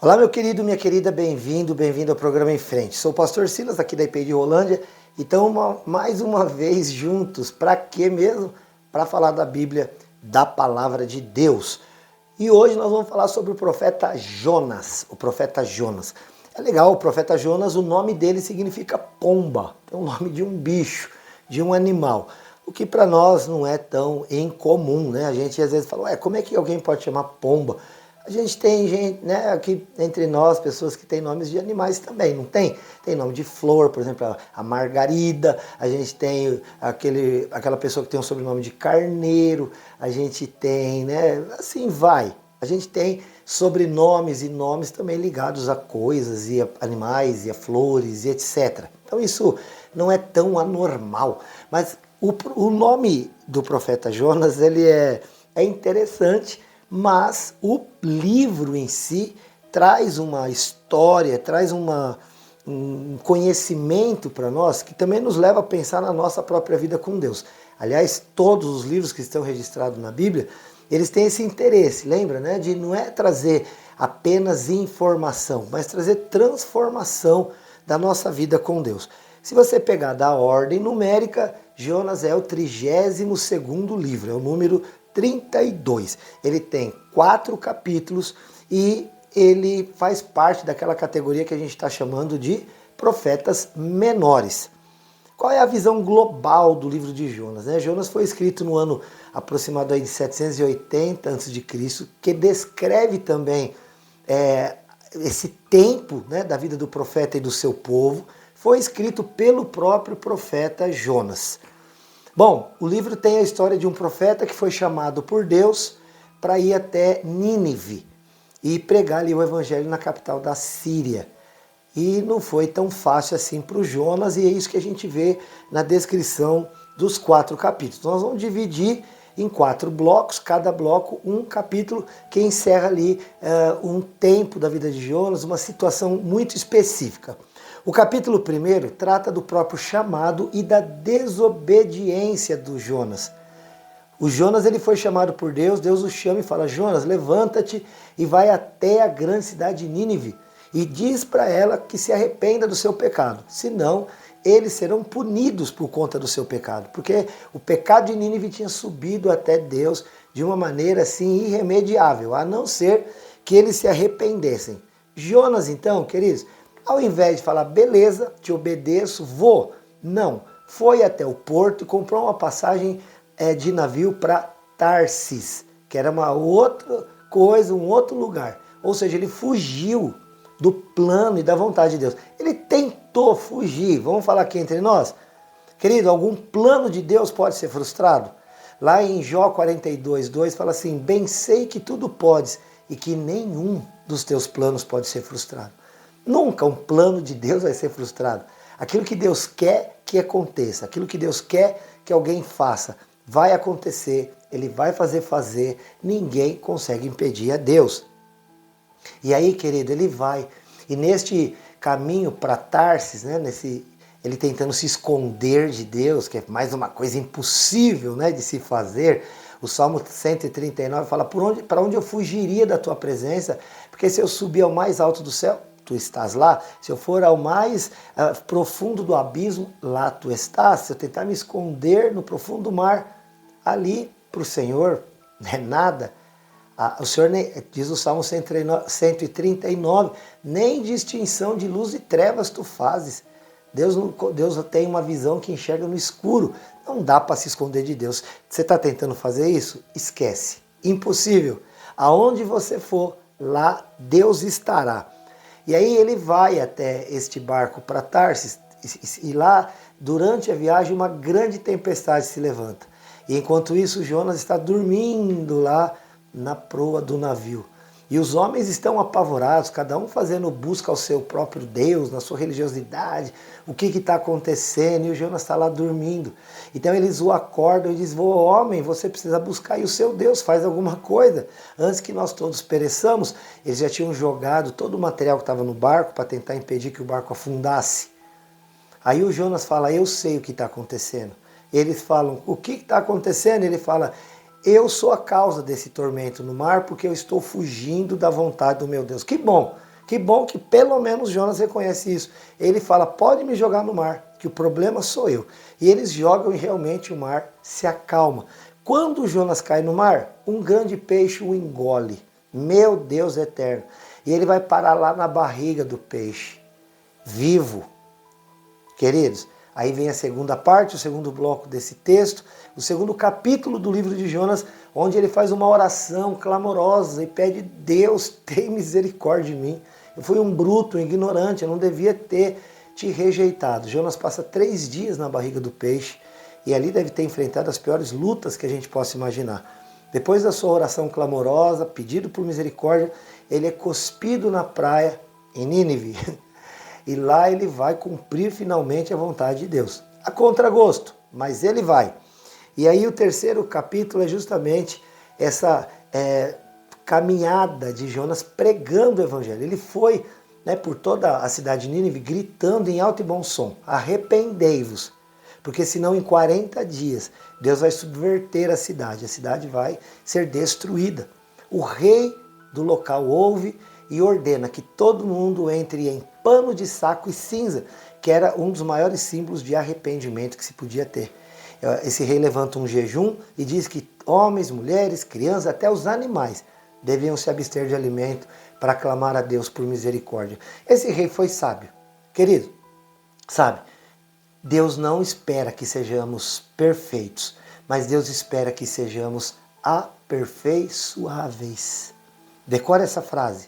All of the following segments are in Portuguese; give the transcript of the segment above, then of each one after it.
Olá, meu querido, minha querida, bem-vindo ao programa Em Frente. Sou o pastor Silas, aqui da IP de Rolândia, e estamos mais uma vez juntos. Para quê mesmo? Para falar da Bíblia, da Palavra de Deus. E hoje nós vamos falar sobre o profeta Jonas. O profeta Jonas. É legal, o profeta Jonas, o nome dele significa pomba. É o nome de um bicho, de um animal. O que para nós não é tão incomum, né? A gente às vezes fala, ué, como é que alguém pode chamar pomba? A gente tem gente, né, aqui entre nós, pessoas que têm nomes de animais também, não tem? Tem nome de flor, por exemplo, a Margarida, a gente tem aquela pessoa que tem o sobrenome de Carneiro, a gente tem, né, assim vai. A gente tem sobrenomes e nomes também ligados a coisas, e a animais, e a flores, e etc. Então isso não é tão anormal, mas o nome do profeta Jonas, ele é interessante, mas o livro em si traz uma história, traz um conhecimento para nós que também nos leva a pensar na nossa própria vida com Deus. Aliás, todos os livros que estão registrados na Bíblia, eles têm esse interesse, lembra, né? De não é trazer apenas informação, mas trazer transformação da nossa vida com Deus. Se você pegar da ordem numérica, Jonas é o 32º livro, é o número 32. Ele tem 4 capítulos e ele faz parte daquela categoria que a gente está chamando de profetas menores. Qual é a visão global do livro de Jonas? Jonas foi escrito no ano aproximado de 780 a.C., que descreve também esse tempo, né, da vida do profeta e do seu povo. Foi escrito pelo próprio profeta Jonas. Bom, o livro tem a história de um profeta que foi chamado por Deus para ir até Nínive e pregar ali o evangelho na capital da Síria. E não foi tão fácil assim para o Jonas, e é isso que a gente vê na descrição dos 4 capítulos. Nós vamos dividir em 4 blocos, cada bloco um capítulo que encerra ali um tempo da vida de Jonas, uma situação muito específica. O capítulo 1 trata do próprio chamado e da desobediência do Jonas. O Jonas, ele foi chamado por Deus, Deus o chama e fala, Jonas, levanta-te e vai até a grande cidade de Nínive e diz para ela que se arrependa do seu pecado, senão eles serão punidos por conta do seu pecado, porque o pecado de Nínive tinha subido até Deus de uma maneira assim irremediável, a não ser que eles se arrependessem. Jonas, então, queridos, ao invés de falar, beleza, te obedeço, vou. Não, foi até o porto e comprou uma passagem de navio para Tarsis, que era uma outra coisa, um outro lugar. Ou seja, ele fugiu do plano e da vontade de Deus. Ele tentou fugir, vamos falar aqui entre nós? Querido, algum plano de Deus pode ser frustrado? Lá em Jó 42:2 fala assim, bem sei que tudo podes e que nenhum dos teus planos pode ser frustrado. Nunca um plano de Deus vai ser frustrado. Aquilo que Deus quer que aconteça, aquilo que Deus quer que alguém faça, vai acontecer, Ele vai fazer, ninguém consegue impedir a Deus. E aí, querido, ele vai, e neste caminho para Tarsis, né, ele tentando se esconder de Deus, que é mais uma coisa impossível, né, de se fazer. O Salmo 139 fala, para onde eu fugiria da tua presença? Porque se eu subir ao mais alto do céu, tu estás lá. Se eu for ao mais profundo do abismo, lá tu estás. Se eu tentar me esconder no profundo do mar, ali para o Senhor não é nada. O Senhor, diz o Salmo 139, nem distinção de luz e trevas tu fazes. Deus tem uma visão que enxerga no escuro. Não dá para se esconder de Deus. Você está tentando fazer isso? Esquece. Impossível. Aonde você for, lá Deus estará. E aí ele vai até este barco para Tarsis, e lá, durante a viagem, uma grande tempestade se levanta. E enquanto isso, Jonas está dormindo lá na proa do navio. E os homens estão apavorados, cada um fazendo busca ao seu próprio Deus, na sua religiosidade, o que está acontecendo, e o Jonas está lá dormindo. Então eles o acordam e dizem, homem, você precisa buscar aí o seu Deus, faz alguma coisa, antes que nós todos pereçamos. Eles já tinham jogado todo o material que estava no barco para tentar impedir que o barco afundasse. Aí o Jonas fala, eu sei o que está acontecendo. Eles falam, o que está acontecendo? Ele fala, eu sou a causa desse tormento no mar porque eu estou fugindo da vontade do meu Deus. Que bom Que bom que pelo menos Jonas reconhece isso. Ele fala, pode me jogar no mar, que o problema sou eu. E eles jogam e realmente o mar se acalma. Quando Jonas cai no mar, um grande peixe o engole. Meu Deus eterno. E ele vai parar lá na barriga do peixe, vivo. Queridos, aí vem a segunda parte, o segundo bloco desse texto, o segundo capítulo do livro de Jonas, onde ele faz uma oração clamorosa e pede, Deus, tem misericórdia de mim. Eu fui um bruto, um ignorante, eu não devia ter te rejeitado. Jonas passa 3 dias na barriga do peixe e ali deve ter enfrentado as piores lutas que a gente possa imaginar. Depois da sua oração clamorosa, pedido por misericórdia, ele é cuspido na praia em Nínive. E lá ele vai cumprir finalmente a vontade de Deus. A contragosto, mas ele vai. E aí o terceiro capítulo é justamente essa caminhada de Jonas pregando o evangelho. Ele foi por toda a cidade de Nínive gritando em alto e bom som, arrependei-vos, porque senão em 40 dias Deus vai subverter a cidade vai ser destruída. O rei do local ouve e ordena que todo mundo entre em pano de saco e cinza, que era um dos maiores símbolos de arrependimento que se podia ter. Esse rei levanta um jejum e diz que homens, mulheres, crianças, até os animais deviam se abster de alimento para clamar a Deus por misericórdia. Esse rei foi sábio. Querido, sabe, Deus não espera que sejamos perfeitos, mas Deus espera que sejamos aperfeiçoáveis. Decore essa frase.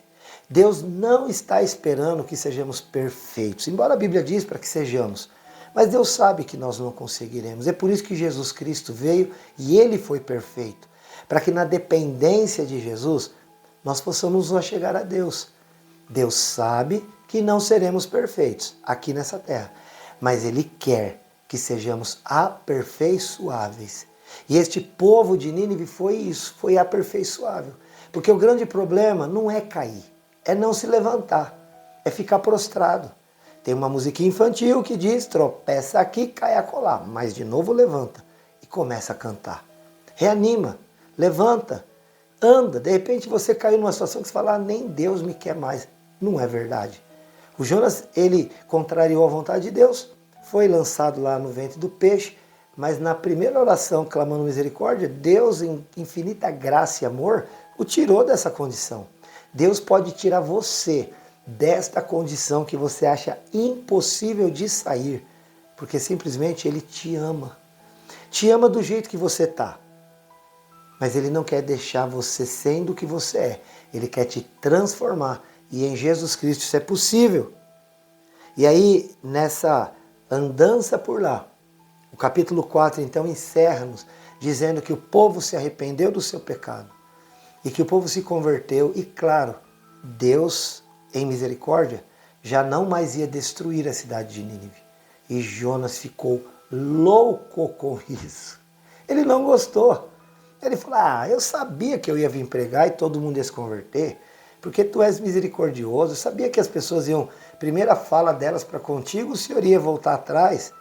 Deus não está esperando que sejamos perfeitos, embora a Bíblia diz para que sejamos, mas Deus sabe que nós não conseguiremos. É por isso que Jesus Cristo veio e Ele foi perfeito, para que na dependência de Jesus nós possamos nos chegar a Deus. Deus sabe que não seremos perfeitos aqui nessa terra, mas Ele quer que sejamos aperfeiçoáveis. E este povo de Nínive foi isso, foi aperfeiçoável. Porque o grande problema não é cair, é não se levantar, é ficar prostrado. Tem uma musiquinha infantil que diz, tropeça aqui, cai acolá, mas de novo levanta e começa a cantar. Reanima, levanta, anda. De repente você caiu numa situação que você fala, nem Deus me quer mais. Não é verdade. O Jonas, ele contrariou a vontade de Deus, foi lançado lá no ventre do peixe, mas na primeira oração, clamando misericórdia, Deus, em infinita graça e amor, o tirou dessa condição. Deus pode tirar você desta condição que você acha impossível de sair, porque simplesmente Ele te ama. Te ama do jeito que você está, mas Ele não quer deixar você sendo o que você é. Ele quer te transformar, e em Jesus Cristo isso é possível. E aí, nessa andança por lá, o capítulo 4 então encerra-nos dizendo que o povo se arrependeu do seu pecado e que o povo se converteu e, claro, Deus, em misericórdia, já não mais ia destruir a cidade de Nínive. E Jonas ficou louco com isso. Ele não gostou. Ele falou, eu sabia que eu ia vir pregar e todo mundo ia se converter, porque tu és misericordioso. Eu sabia que as pessoas iam, primeira fala delas para contigo, o Senhor ia voltar atrás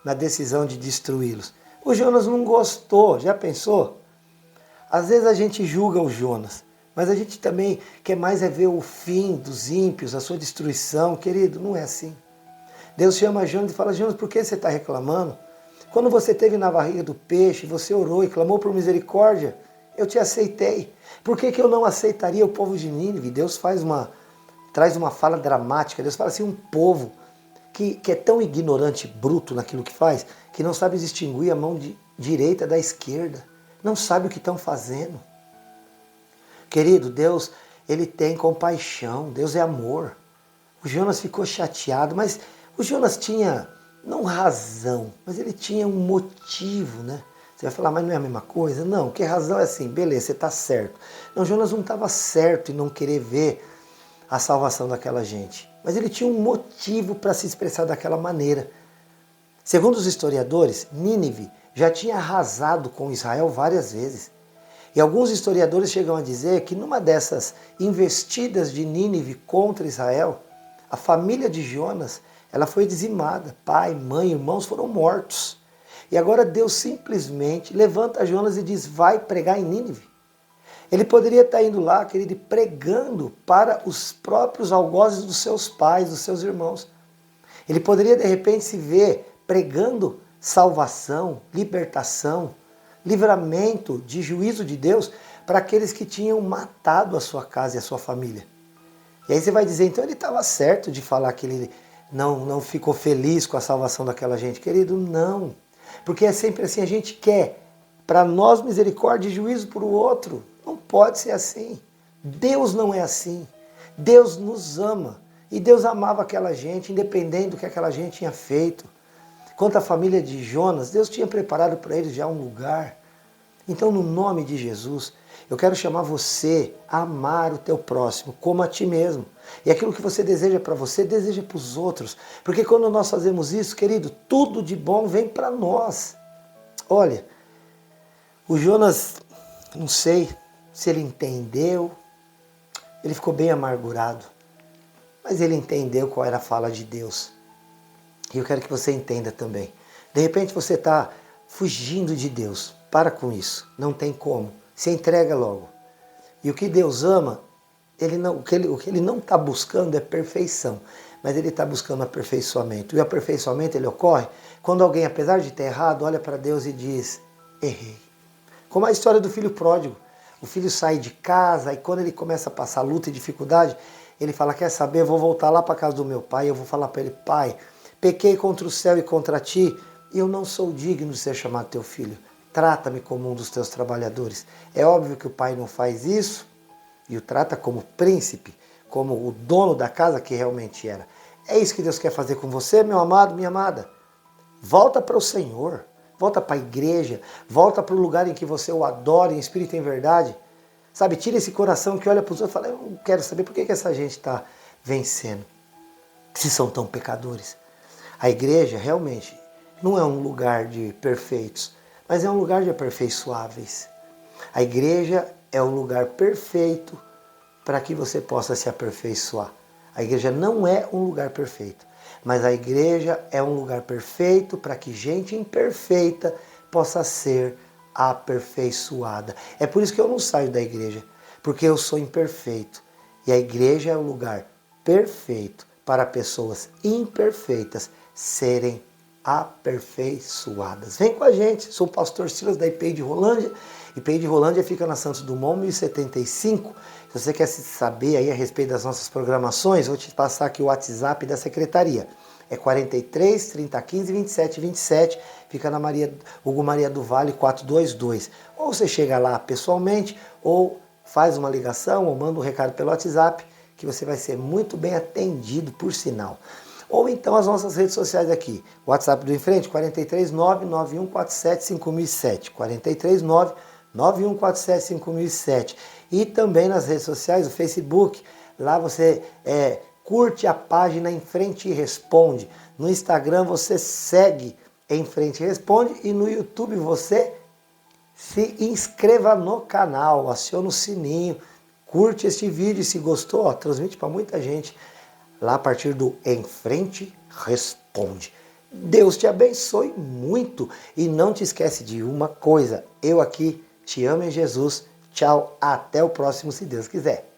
na decisão de destruí-los. O Jonas não gostou, já pensou? Às vezes a gente julga o Jonas, mas a gente também quer mais ver o fim dos ímpios, a sua destruição. Querido, não é assim. Deus chama Jonas e fala, Jonas, por que você está reclamando? Quando você esteve na barriga do peixe, você orou e clamou por misericórdia, eu te aceitei. Por que eu não aceitaria o povo de Nínive? Deus traz uma fala dramática. Deus fala assim, um povo que é tão ignorante, bruto naquilo que faz, que não sabe distinguir a mão direita da esquerda. Não sabe o que estão fazendo. Querido, Deus, Ele tem compaixão, Deus é amor. O Jonas ficou chateado, mas o Jonas tinha, não razão, mas ele tinha um motivo, né? Você vai falar, mas não é a mesma coisa? Não, que razão é assim, beleza, você está certo. Não, Jonas não estava certo em não querer ver a salvação daquela gente, mas ele tinha um motivo para se expressar daquela maneira. Segundo os historiadores, Nínive já tinha arrasado com Israel várias vezes. E alguns historiadores chegam a dizer que numa dessas investidas de Nínive contra Israel, a família de Jonas, ela foi dizimada. Pai, mãe, irmãos foram mortos. E agora Deus simplesmente levanta Jonas e diz, vai pregar em Nínive. Ele poderia estar indo lá, querido, e pregando para os próprios algozes dos seus pais, dos seus irmãos. Ele poderia, de repente, se ver pregando salvação, libertação, livramento de juízo de Deus para aqueles que tinham matado a sua casa e a sua família. E aí você vai dizer, então ele estava certo de falar que ele não ficou feliz com a salvação daquela gente. Querido, não. Porque é sempre assim, a gente quer para nós misericórdia e juízo para o outro. Não pode ser assim. Deus não é assim. Deus nos ama. E Deus amava aquela gente, independente do que aquela gente tinha feito. Quanto à família de Jonas, Deus tinha preparado para eles já um lugar. Então, no nome de Jesus, eu quero chamar você a amar o teu próximo como a ti mesmo. E aquilo que você deseja para você, deseja para os outros. Porque quando nós fazemos isso, querido, tudo de bom vem para nós. Olha, o Jonas, não sei se ele entendeu, ele ficou bem amargurado. Mas ele entendeu qual era a fala de Deus. E eu quero que você entenda também. De repente você está fugindo de Deus. Para com isso. Não tem como. Se entrega logo. E o que Deus ama, o que ele não está buscando é perfeição. Mas ele está buscando aperfeiçoamento. E o aperfeiçoamento ele ocorre quando alguém, apesar de ter errado, olha para Deus e diz, errei. Como a história do filho pródigo. O filho sai de casa e quando ele começa a passar luta e dificuldade, ele fala, quer saber, eu vou voltar lá para casa do meu pai, eu vou falar para ele, pai, pequei contra o céu e contra ti, e eu não sou digno de ser chamado teu filho. Trata-me como um dos teus trabalhadores. É óbvio que o pai não faz isso, e o trata como príncipe, como o dono da casa que realmente era. É isso que Deus quer fazer com você, meu amado, minha amada. Volta para o Senhor, volta para a igreja, volta para o lugar em que você o adora em espírito e em verdade. Sabe, tira esse coração que olha para os outros e fala, eu não quero saber por que essa gente está vencendo, se são tão pecadores. A igreja realmente não é um lugar de perfeitos, mas é um lugar de aperfeiçoáveis. A igreja é um lugar perfeito para que você possa se aperfeiçoar. A igreja não é um lugar perfeito, mas a igreja é um lugar perfeito para que gente imperfeita possa ser aperfeiçoada. É por isso que eu não saio da igreja, porque eu sou imperfeito. E a igreja é o lugar perfeito para pessoas imperfeitas serem aperfeiçoadas. Vem com a gente, sou o pastor Silas da IPI de Rolândia. IPI de Rolândia fica na Santos Dumont 1075. Se você quer saber aí a respeito das nossas programações, vou te passar aqui o WhatsApp da secretaria. É 43 3015 27 27, fica na Hugo Maria do Vale 422. Ou você chega lá pessoalmente, ou faz uma ligação, ou manda um recado pelo WhatsApp, que você vai ser muito bem atendido, por sinal. Ou então as nossas redes sociais aqui. O WhatsApp do Em Frente, 439 9147 5007. 439 9147 5007. E também nas redes sociais, o Facebook, lá você curte a página Em Frente e Responde. No Instagram você segue Em Frente e Responde. E no YouTube você se inscreva no canal, aciona o sininho, curte este vídeo e se gostou, transmite para muita gente lá a partir do Em Frente Responde. Deus te abençoe muito e não te esquece de uma coisa, eu aqui te amo em Jesus. Tchau, até o próximo, se Deus quiser.